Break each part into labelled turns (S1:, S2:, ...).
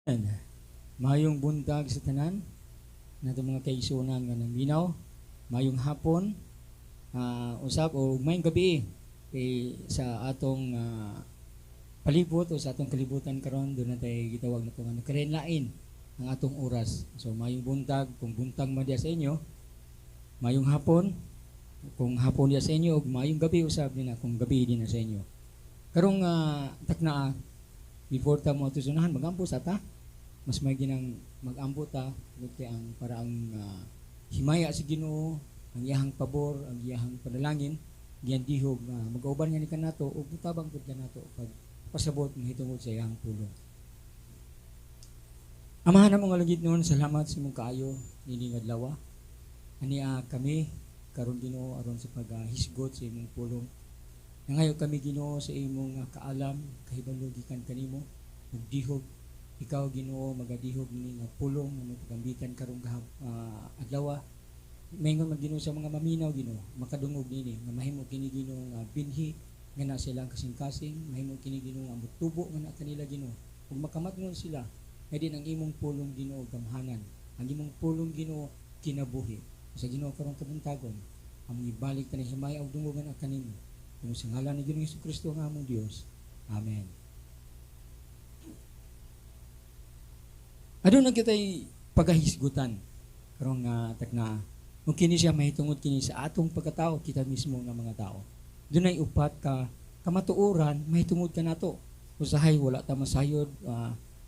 S1: Ayan. Mayong buntag sa tanan nato mga kaigsunan nga naminaw, mayong hapon, usab o mayong gabi sa atong palibot o sa atong kalibutan karon doon natay gitawag na nga nakarenlain ang atong oras. So mayong buntag kung buntag man diya sa inyo, mayong hapon kung hapon diya sa inyo ug mayong gabi usab din na kung gabi din na sa inyo. Karong takna before ta mo ato sunahan magampo sa ta mas may ginang mag-ambot ta kay ang para ang himaya sa Ginoo, ang iyahang pabor, ang iyahang panalangin giyan dihog mag-auban nga ni kanato ug butabang pud kanato pag pasabot mahitungod sa iyahang pulong. Amahan mo nga lugit noon, salamat sa imong kaayo nining adlaw. Ani kami karon Ginoo aron sa paghisgot sa imong pulong. Nangayo kami Ginoo sa imong kaalam, kahibalo gikan kanimo ug dihog ikaw Ginoo magadihog ni nga pulong nga magpagambitan karong adlaw. Maingon man Ginoo sa mga maminaw Ginoo, makadungog nini nga mahimo kini Ginoo nga binhi nga na silang kasing-kasing, mahimo kini Ginoo nga mutubo nga na kanila Ginoo. Ug makamatngon sila nga din ang imong pulong Ginoo gamhanan, ang imong pulong Ginoo kinabuhi. Sa Ginoo karong kabuntagon, among ibalik ta ni himaya ug dungogan ang kanimo. Tungod sa ngalan ni Ginoong Hesukristo nga among Dios. Amen. Adun na kita'y pagahisgutan karong takna kung kini siya mahitungod kini sa atong pagkatao kita mismo nga mga tao. Dunay upat ka kamatuoran mahitungod ka nato. Usahay wala ta masayod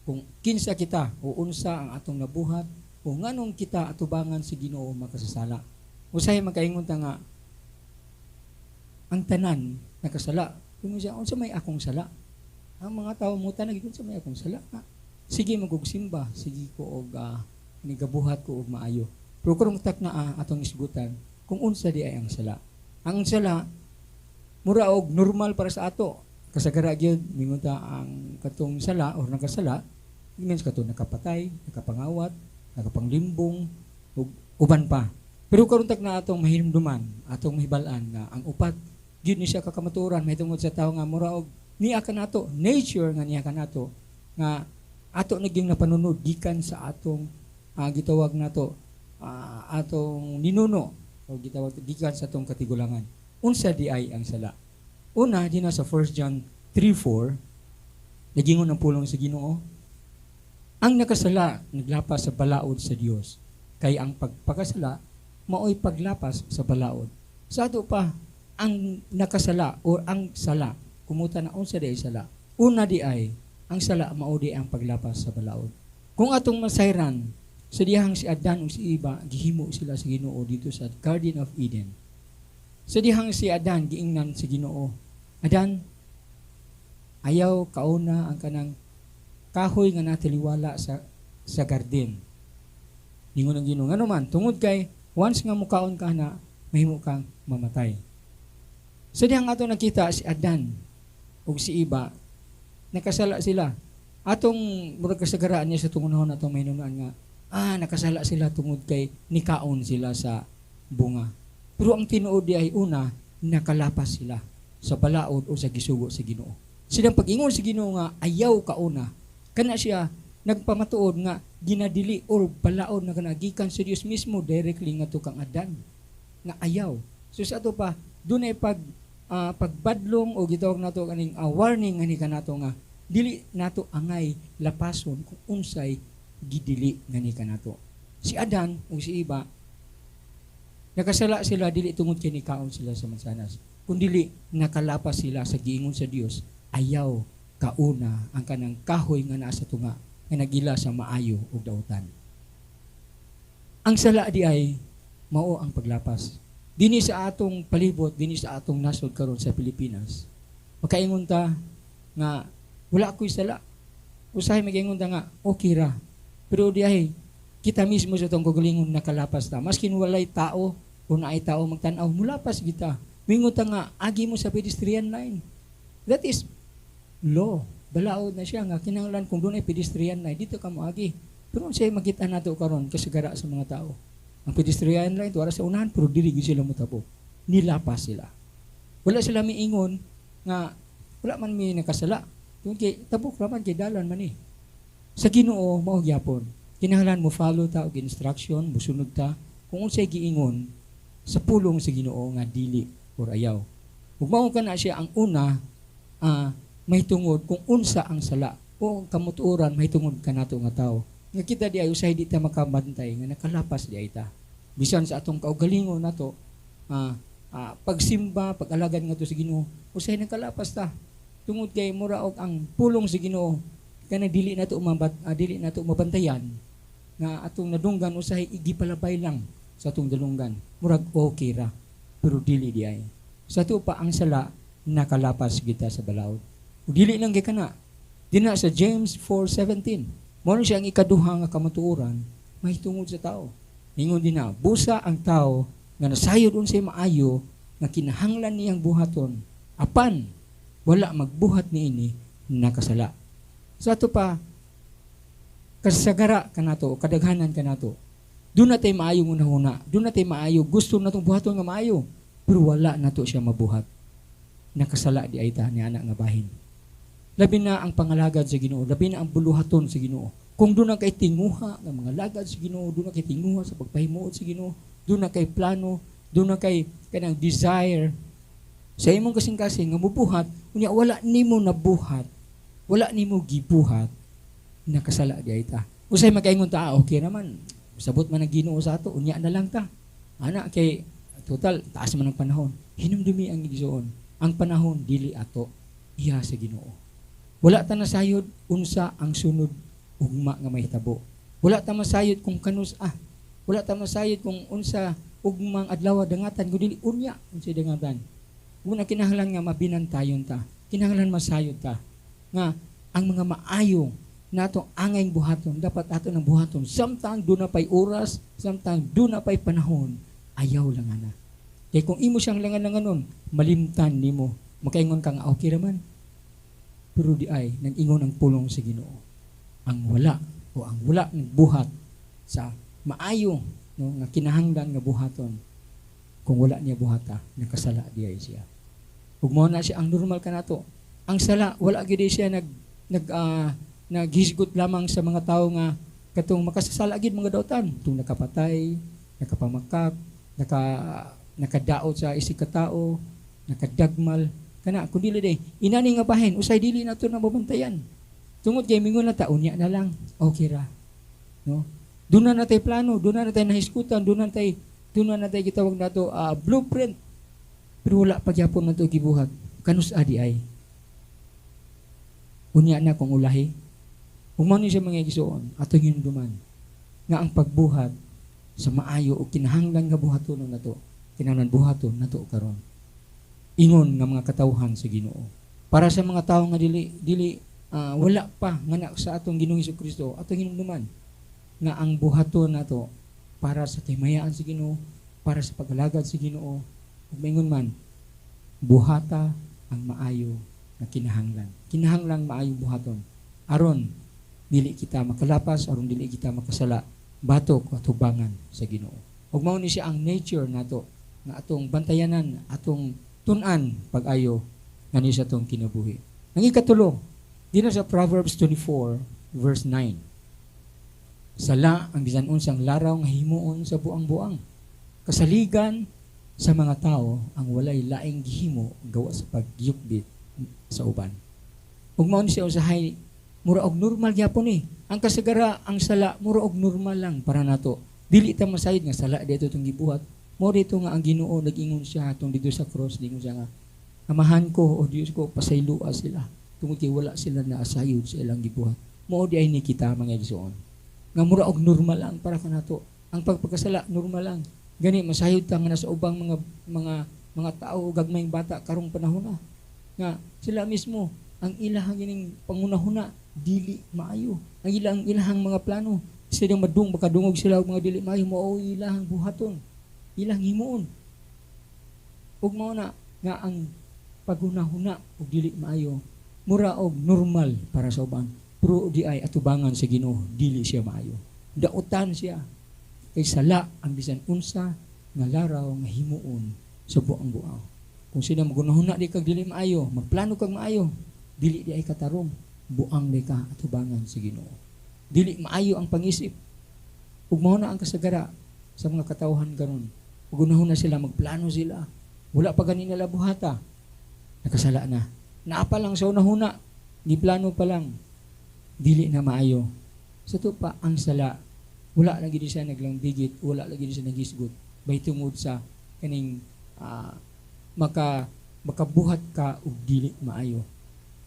S1: kung kinsa kita o unsa ang atong nabuhat o nganong kita atubangan si Ginoo makasasala. Usahay makaingon ta nga ang tanan nakasala. Kung siya unsa may akong sala. Ang mga tao mo tanag unsa may akong sala. Sige magugsimba, sige ko og nigabuhat ko og maayo. Pero karong takna atong isgutan kung unsa di ay ang sala. Ang sala mura og normal para sa ato. Kasagara gyud mingon ta ang katong sala or nakasala, means katong nakapatay, nakapangawat, nakapanglimbong ug uban pa. Pero karong takna atong mahinumduman, atong mahibal-an nga ang upat gyud ni siya kakamaturan mahitungod sa tawo nga mura og niya kanato, nature nga niya kanato nga ato naging napanunod gikan sa atong gitawag nato atong ninuno o gitawag gikan sa atong katigulangan. Unsa di ay ang sala? Una dinha sa 1 John 3:4 nagingon ang pulong sa Ginoo. Ang nakasala naglapas sa balaod sa Dios. Kay ang pagpakasala maoy paglapas sa balaod. Sa ato pa ang nakasala o ang sala kumuta na unsa di ay sala? Una di ay ang sala maudi ang paglapas sa balaod. Kung atong masayran, sa dihang si Adan o si Eva, gihimo sila sa Ginoo dito sa Garden of Eden. Sa dihang si Adan, giingnan sa Ginoo, Adan, ayaw kauna ang kanang kahoy nga natiliwala sa garden. Ningon ang Ginoo, ngano man, tungod kay, once nga mukaon ka na, mahimo kang mamatay. Sa dihang ato nakita si Adan o si Eva, nakasala sila. Atong murag kasagaraan niya sa tungunahon atong mahinunan nga, nakasala sila tungod kay nikaon sila sa bunga. Pero ang tinuod di ay una, nakalapas sila sa balaod o sa gisugo sa Ginoo. Silang pag-ingon sa Ginoo nga ayaw kauna, kana siya nagpamatuod nga ginadili or balaod na kanagikan sa Dios mismo directly nga tukang Adan nga ayaw. So sa ato pa dunay pagbadlong o gitawag nato kaning warning ani kanato nga dili nato angay lapason kung unsay gidili ngani kanato. Si Adan o si Eva nakasala sila dili tungod kay nikaon sila sa mansanas. Kundili nakalapas sila sa giingon sa Dios, ayaw kauna ang kanang kahoy nga naa sa tunga nga nagila sa maayo ug dautan. Ang sala di ay mao ang paglapas. Dini sa atong palibot, dini sa atong nasod karon sa Pilipinas. Makaingon ta nga wala ko'y sala. Usahay magaingon ta nga okay ra. Pero di ay kita mismo sa tong kagalingon nakalapas ta. Maskin walay tao o naay tao magtan-aw, mulapas kita. Mingon ta nga agi mo sa pedestrian line. That is law. Balaod na siya nga kinahanglan kung doon ay pedestrian line dito ka mo agi. Pero unsay makita nato karon kasagara sa mga tao. Ang pedestrian line tuwara sa unahan pero dili gyud sila motabok. Nilapas sila. Wala sila miingon nga wala man mi nakasala. Kung kay tabok raman kay dalan man Sa Ginoo mao gyapon. Kinahanglan mo follow ta og instruction, mosunod ta kung unsay giingon sa pulong sa Ginoo nga dili or ayaw. Ug mao kana siya ang una mahitungod kung unsa ang sala o kamutuoran mahitungod kanato nga tawo. Nga kita di ay usay di ta makabantay nga nakalapas di ay ta. Bisan sa atong kaugalingon nato pagsimba, pag-alagad nga to sa Ginoo, usay nakalapas ta. Tungod kay mura og ang pulong sa Ginoo kana dili nato mabantayan nga atong nadunggan usahay igipalabay lang sa atong dalunggan. Murag okay ra, pero dili di ay. Sa to pa ang sala nakalapas kita sa balaod. Ug dili lang kay kana. Dina sa James 4:17. Mao siya ang ikaduha nga kamatuoran mahitungod sa tao. Ingon din na, busa ang tao nga nasayod unsay maayo nga kinahanglan niyang buhaton. Apan wala magbuhat niini nakasala. Sa to pa kasagara kanato, kadaghanan kanato. Doon natay maayong unahuna. Doon natay maayo. Gusto natong buhaton nga maayo. Pero wala nato siya mabuhat. Nakasala di ay ta ni anak nga bahin. Labi na ang pangalagad sa Ginoo. Labi na ang buluhaton sa Ginoo. Kung doon na kay tinguha ng mga lagad sa Ginoo, doon na kay tinguha sa pagpahimuot sa Ginoo, doon na kay plano, doon na kay kanang desire sa imong kasing-kasing nga mubuhat, unya wala nimo nabuhat, wala nimo gibuhat, nakasala di ay ta. Usay makaingon ta, okay naman. Sabot man ang Ginoo sa ato, unya na lang ta. Ana kay total taas man ang panahon. Hinumdumi ang Igsoon. Ang panahon dili ato, iya sa Ginoo. Wala ta nasayod unsa ang sunod ugma nga mahitabo. Wala ta masayod kung kanus wala ta masayod kung unsa ugmang adlaw dangatan kun dili unya unsay dangatan. Una kinahanglan nga mabinantayon ta. Kinahanglan masayod ta nga ang mga maayo nato angay buhaton dapat ato nang buhaton samtang do na pay oras, samtang do na pay panahon, ayaw lang ana. Kay kung imo siyang langan-langanon, malimtan nimo. Makaingon ka nga okay raman. Pero di ay nag-ingon ang pulong sa Ginoo. Ang wala ng buhat sa maayo no nga kinahanglan nga buhaton. Kung wala niya buhata, nakasala di ay siya. Ug mao na siya ang normal kanato. Ang sala wala gid siya naghisgot lamang sa mga tawo nga katong makasasala gid mga dautan, tung nakapatay, nakapamakak, nakadaot sa isig ka tao, nakadagmal kana kun dili day inani nga bahin usay dili nato na mabantayan. Tungod kay mingon na taon niya na lang, okay ra. No? Doon na natay plano, doon na natay nahisgutan, doon na natay gitawag nato blueprint. Pero wala pa gyapon nato gibuhat. Kanus adi ay. Unya na kung ulahi. Umano siya mga Igsoon, atong hinumduman nga ang pagbuhat sa maayo o kinahanglan nga buhaton nato. Kinahanglan buhaton nato karon. Ingon nga mga katawhan sa Ginoo. Para sa mga tawo nga dili wala pa nga sa atong Ginoong Hesukristo, atong hinumduman nga ang buhaton nato para sa timayaan sa Ginoo, para sa pagalagad sa Ginoo. Ug maingon man, buhata ang maayo nga kinahanglan. Kinahanglang maayong buhaton. Aron dili kita makalapas, aron dili kita makasala, batok o tubangan sa Ginoo. Ug mao ni siya ang nature nato nga atong bantayanan, atong tun-an pag-ayo ngani sa atong kinabuhi. Ang ikatulo, dito sa Proverbs 24 verse 9. Sala ang bisan unsang laraw nga himuon sa buang-buang. Kasaligan sa mga tao ang walay laing gihimo gawa sa pagyukbit sa uban. Ug mao ni siya usahay mura og normal gyapon ni. Ang kasagara ang sala mura og normal lang para nato. Dili ta masayod nga sala dito tong gibuhat. Mo dito nga ang Ginoo nag-ingon siya atong dito sa cross, ingon siya nga amahan ko o Dios ko pasaylua sila. Tungod kay wala sila naasayod sa ilang gibuhat. Mo di ay ni kita mga Igsoon. Nga mura og normal lang para kanato. Ang pagpagkasala normal lang. Gani masayod ta nga nasa ubang mga tao gagmayng bata karong panahon na. Nga sila mismo ang ilahang gining pangunahuna dili maayo. Ang ilahang mga plano sila makadungog sila og mga dili maayo mao ilahang buhaton. Ilang himuon. Ug mao na nga ang paghunahuna og dili maayo mura og normal para sa uban. Pero di ay atubangan sa Ginoo dili siya maayo. Dautan siya kay sala ang bisan unsa nga laraw nga himuon sa buang-buang. Kung sila magunahuna di kag dili maayo, magplano kag maayo, dili di ay katarong, buang di ka atubangan sa Ginoo. Dili maayo ang pangisip. Ug mao na ang kasagara sa mga katawhan karon. Ug unahon na sila magplano sila. Wala pa gani nila buhata. Nakasala na. Naapa lang sa unahuna. Ni plano pa lang. Dili na maayo. Sa to pa ang sala. Wala lagi di siya naglangbigit, wala lagi di siya nagisgot. Bay tungod sa kaning makabuhat ka ug dili maayo.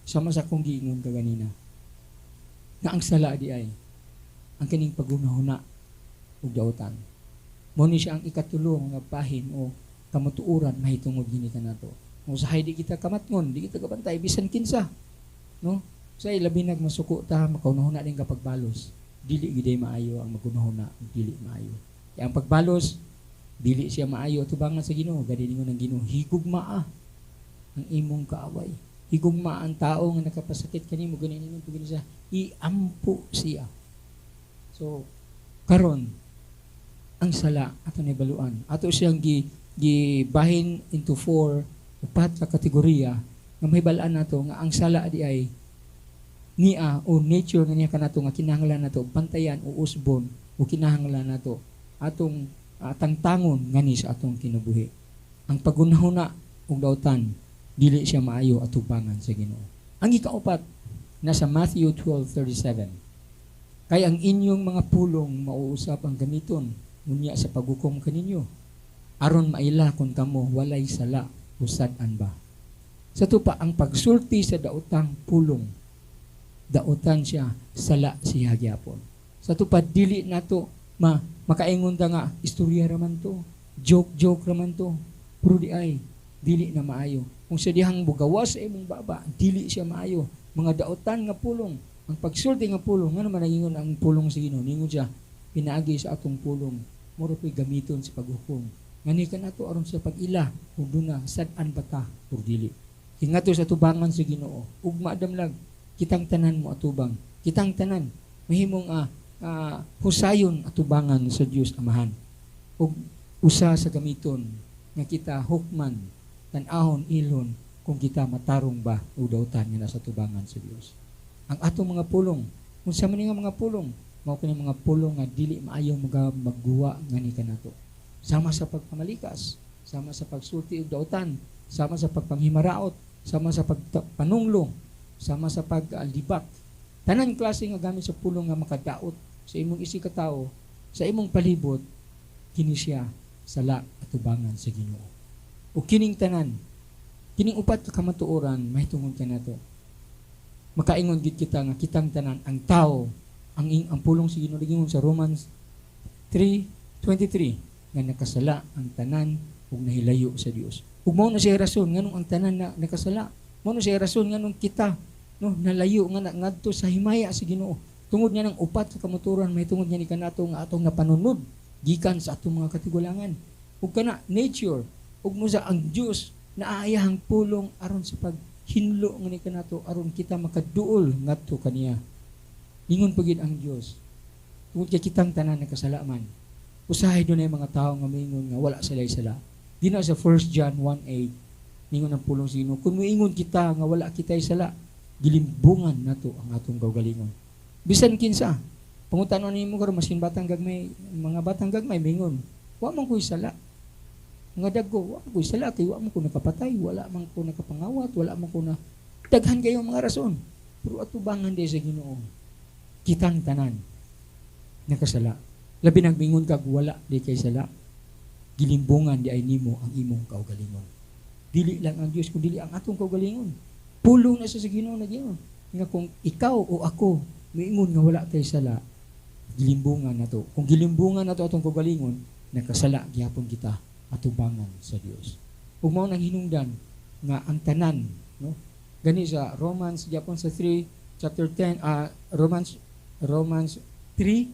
S1: Sama sa kong giingon ka ganina. Na ang sala di ay ang kaning pagunahuna ug daotan. Mao ni siya ang ikatulong nga bahin o kamatuoran mahitungod gini kanato. Kung usahay di kita kamatngon, di kita kabantay bisan kinsa, no? Say labi nagmasuko ta makaunahuna din kapag balos. Dili gid maayo ang magunahuna, dili maayo. Kaya ang pagbalos dili siya maayo tubangan sa Ginoo, gani ningon ang Ginoo, higugma ang imong kaaway. Higugma ang tao nga nakapasakit kanimo, gani ningon pugin siya, iampo siya. So karon ang sala ato ni baluan. Ato siyang gibahin into upat ka kategorya nga mahibalaan nato nga ang sala di ay niya o nature nga niya kanato nga kinahanglan nato bantayan o usbon o kinahanglan nato atong tangtangon ngani sa atong kinabuhi. Ang pagunahuna ug daotan dili siya maayo atubangan sa Ginoo. Ang ikaupat nasa Matthew 12:37. Kay ang inyong mga pulong mauusap ang gamiton unya sa paghukom kaninyo aron maila kon kamo walay sala usad-an ba. Sa tupa ang pagsulti sa daotang pulong daotan siya sala siya gyapon. Sa tupad dili nato makaingon ta nga istorya raman to, joke raman to, pero di ay dili na maayo. Kung sa dihang bugawas sa imong baba, dili siya maayo. Mga daotan nga pulong, ang pagsulti nga pulong, nga naman nangingon ang pulong sa Ginoo, ningon siya pinaagi sa atong pulong, moro po'y gamiton sa paghukom. Ngani ka nato aron sa pag-ila, kung doon na sad-an ba ta o dili. Hingato sa tubangan sa Ginoo, ugma damlag kitang tanan mo atubang. Kitang tanan mahimong husayon atubangan sa Dios Amahan. Ug usa sa gamiton nga kita hukman tan-ahon ilon kung kita matarong ba o daotan nga nasa tubangan sa Dios. Ang atong mga pulong, unsa man nga mga pulong, mao kini mga pulong nga dili maayo magguwa ngani kanato. Sama sa pagpamalikas, sama sa pagsulti og daotan, sama sa pagpanghimaraot, sama sa pagpanunglo, sama sa paglibak. Tanan klase nga gamit sa pulong nga makadaot sa imong isikatawo, sa imong palibot, kini siya sala at tubangan sa Ginoo. O kining tanan, kining upat ka kamatuoran, mahitungod ka nato. Makaingon gid kita nga kitang tanan ang tao, ang pulong sa Ginoo gingon sa Romans 3:23 nga nakasala ang tanan ug nahilayo sa Dios. Ug mao na siya rason nganong ang tanan na nakasala. Mao na siya rason nganong kita nalayo nga ngadto sa himaya sa Ginoo. Tungod niya ng upat sa kamatuoran, may tungod niya ni kanato nga atong napanunod gikan sa atong mga katigulangan. Ug kana nature, ug mo sa ang Dios naayahang pulong aron sa paghinlo nga ni kanato aron kita makaduol ngadto kaniya. Ingon pagid ang Dios. Tungod kay kitang tanan nakasalaman. Usahay dunay mga tawo nga moingon nga wala sila. Di na sa 1 John 1:8 ningon ang pulong sa Ginoo. Kung moingon kita nga wala kitay sala, gilimbungan nato ang atong kaugalingon. Bisan kinsa, pangutanon nimo karon masin batang gagmay, mga batang gagmay mingon, wa man koy sala. Mga dagko, wa koy sala kay wa man ko nakapatay, wala man ko nakapangawat, wala man ko na daghan kayo mga rason. Pero atubangan di sa Ginoo. Kitang tanan nakasala. Labi nagmingon kag wala di kay sala. Gilimbungan di ay nimo ang imong kaugalingon. Dili lang ang Dios kun dili ang atong kaugalingon. Pulong na sa Ginoo na Ginoo. Nga kung ikaw o ako miingon nga wala tay sala, gilimbungan nato. Kung gilimbungan nato atong kaugalingon, nakasala gyapon kita atubangan sa Dios. Ug mao nang hinungdan nga ang tanan, no? Gani sa Romans gyapon sa 3 chapter 10 Romans 3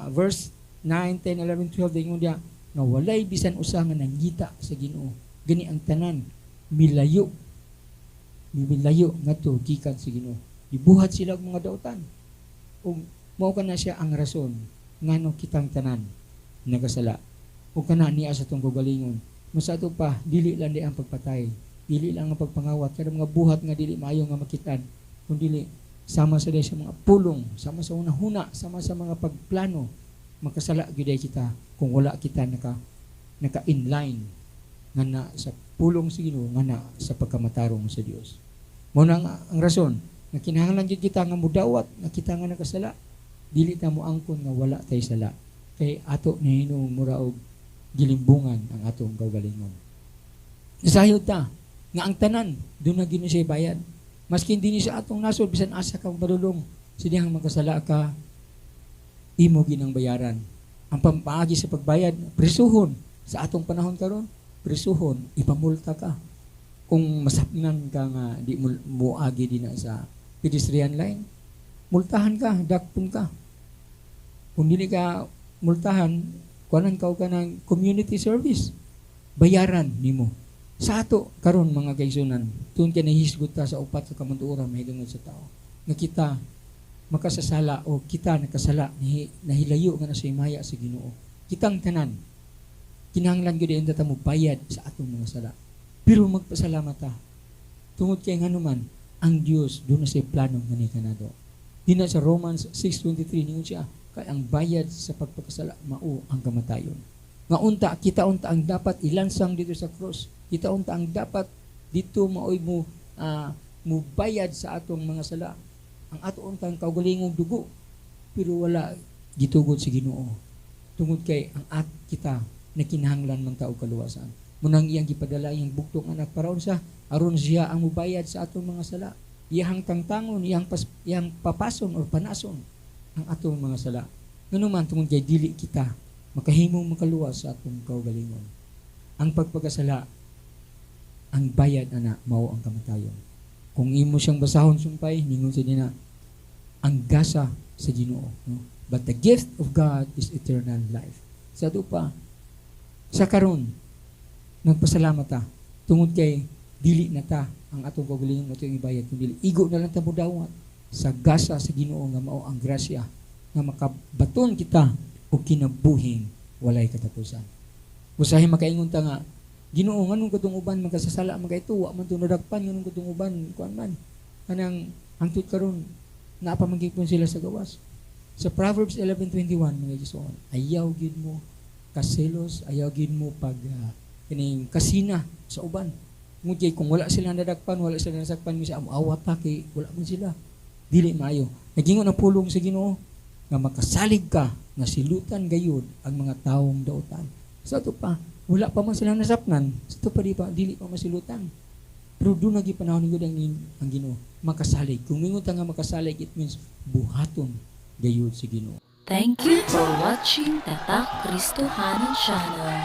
S1: verse 9, 10, 11, 12 dingon dia nga walay bisan usa nga nanggita sa Ginoo. Gani ang tanan milayo ngadto gikan sa Ginoo. Ibuhat sila og mga daotan. Ug mao kana siya ang rason ngano kitang tanan nagasala. Ug kana niya sa tong kaugalingon. Masato pa dili lang di ang pagpatay, dili lang ang pagpangawat kada mga buhat nga dili maayo nga makitan, kun dili sama sa sa mga pulong, sama sa hunahuna, sama sa mga pagplano, makasala gyud kita kung wala kita naka-inline nga na sa pulong sa Ginoo nga na sa pagkamatarong sa Dios. Mao na ang rason nga kinahanglan gyud kita nga mudawat nga kita nga nakasala. Dili ta mo angkon nga wala tay sala. Kay ato ni Hinuong mura og gilimbungan ang atong kaugalingon. Nasayod ta nga ang tanan doon na gini siya bayad. Maski hindi ni siya atong nasod bisan asa kang padulong, sidihang magkasala ka, imo ginang bayaran. Ang pampaagi sa pagbayad, prisuhon sa atong panahon karon, prisuhon, ipamulta ka. Kung masapnan ka nga di mo muagi din sa pedestrian line, multahan ka, dakpon ka. Kung dili ka multahan, kuanan ka ng community service, bayaran nimo. Sa ato karon mga kaigsunan, tuon kay nahisgot ta sa upat sa kamantuoran mahigungod sa tao. Nga kita makasasala o kita nakasala nahilayo nga na sa himaya sa Ginoo. Kitang tanan kinahanglan gyud enta ta mo bayad sa atong mga sala. Pero magpasalamat ta. Tungod kay nganuman ang Dios do na say plano nga ni kanado. Dina sa Romans 6:23 ningon siya kay ang bayad sa pagpakasala mao ang kamatayon. Nga unta kita unta ang dapat ilansang dito sa cross. Kita unta ang dapat dito maoy mo bayad sa atong mga sala. Ang ato untang kaugalingong dugo pero wala gitugod sa Ginoo. Tungod kay ang kita nakinahanglan man ta og kaluwasan. Munang iyang gipadala iyang bugtong anak para unsa aron siya ang mubayad sa atong mga sala. Iyang tangtangon, iyang papason or panason ang atong mga sala. Nganuman tungod kay dili kita makahimong makaluwas sa atong kaugalingon. Ang pagpakasala ang bayad ana mao ang kamatayon. Kung imo siyang basahon sumpay, ningon sa dina ang gasa sa Ginoo, no? But the gift of God is eternal life. Sa pa sa karon nagpasalamat ta tungod kay dili na ta ang atong kaugalingon ato ibayad kundi igo na lang ta modawat sa gasa sa Ginoo nga mao ang grasya nga makabaton kita og kinabuhing walay katapusan. Usahay makaingon ta nga Ginoo nganong kadtong uban magkasasala magayto wa man tunadagpan nganong kadtong uban kuan man kanang hangtod karon naa pa magigpon sila sa gawas. Sa Proverbs 11:21 mga Igsoon, ayaw gid mo kaselos, ayaw gid mo pag kining kasina sa uban. Ngunit kung wala sila nadagpan, wala sila nasakpan mi sa awat ta kay wala man sila. Dili maayo. Nagingon ang pulong sa Ginoo nga makasalig ka nga silutan gayud ang mga taong daotan. Sa ato pa wala pa man silang nasapnan, ito pa dili pa masilutan. Pero doon nagi panahon ni Gud ang Ginoo, makasalig. Kung mingon ta nga makasalig, it means buhaton gayud si Ginoo.
S2: Thank you for watching Tatak Kristohanan Channel.